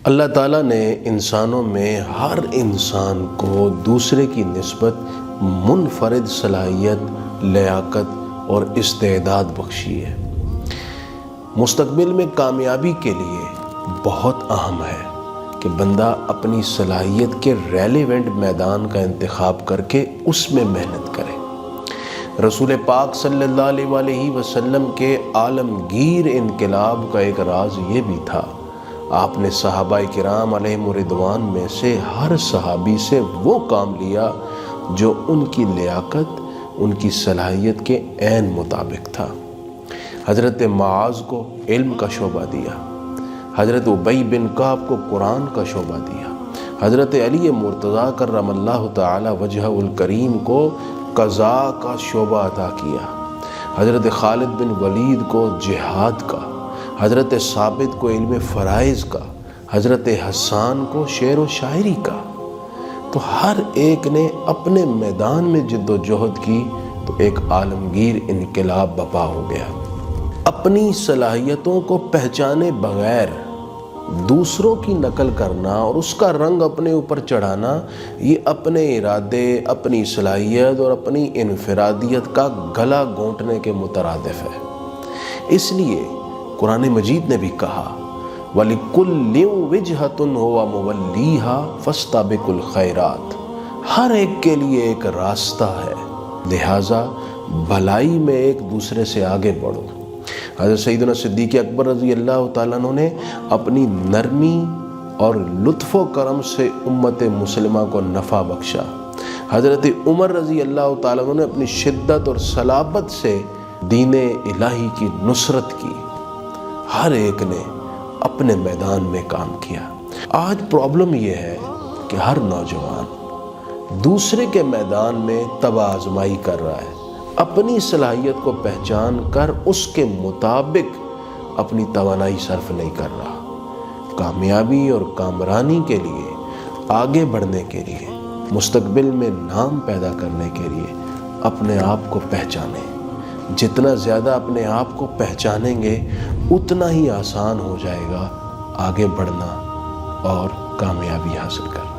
اللہ تعالیٰ نے انسانوں میں ہر انسان کو دوسرے کی نسبت منفرد صلاحیت، لیاقت اور استعداد بخشی ہے۔ مستقبل میں کامیابی کے لیے بہت اہم ہے کہ بندہ اپنی صلاحیت کے ریلیونٹ میدان کا انتخاب کر کے اس میں محنت کرے۔ رسول پاک صلی اللہ علیہ وآلہ وسلم کے عالمگیر انقلاب کا ایک راز یہ بھی تھا، آپ نے صحابہ کرام علیہم رضوان میں سے ہر صحابی سے وہ کام لیا جو ان کی لیاقت، ان کی صلاحیت کے عین مطابق تھا۔ حضرت معاذ کو علم کا شعبہ دیا، حضرت ابی بن کعب کو قرآن کا شعبہ دیا، حضرت علی مرتضیٰ کرم اللہ تعالی وجہہ الکریم کو قضاء کا شعبہ عطا کیا، حضرت خالد بن ولید کو جہاد کا، حضرت ثابت کو علم فرائض کا، حضرت حسان کو شعر و شاعری کا۔ تو ہر ایک نے اپنے میدان میں جد و جہد کی تو ایک عالمگیر انقلاب برپا ہو گیا۔ اپنی صلاحیتوں کو پہچانے بغیر دوسروں کی نقل کرنا اور اس کا رنگ اپنے اوپر چڑھانا، یہ اپنے ارادے، اپنی صلاحیت اور اپنی انفرادیت کا گلا گھونٹنے کے مترادف ہے۔ اس لیے قرآن مجید نے بھی کہا وَلِكُلٍّ وِجْهَةٌ هُوَ مُوَلِّيهَا فَاسْتَبِقُوا الْخَيْرَاتِ، ہر ایک کے لیے ایک راستہ ہے، لہٰذا بھلائی میں ایک دوسرے سے آگے بڑھو۔ حضرت سیدنا صدیق اکبر رضی اللہ تعالیٰ عنہ نے اپنی نرمی اور لطف و کرم سے امت مسلمہ کو نفع بخشا۔ حضرت عمر رضی اللہ تعالیٰ عنہ نے اپنی شدت اور صلابت سے دین الہی کی نصرت کی۔ ہر ایک نے اپنے میدان میں کام کیا۔ آج پرابلم یہ ہے کہ ہر نوجوان دوسرے کے میدان میں تباہ آزمائی کر رہا ہے، اپنی صلاحیت کو پہچان کر اس کے مطابق اپنی توانائی صرف نہیں کر رہا۔ کامیابی اور کامرانی کے لیے، آگے بڑھنے کے لیے، مستقبل میں نام پیدا کرنے کے لیے اپنے آپ کو پہچانیں۔ جتنا زیادہ اپنے آپ کو پہچانیں گے اتنا ہی آسان ہو جائے گا آگے بڑھنا اور کامیابی حاصل کرنا۔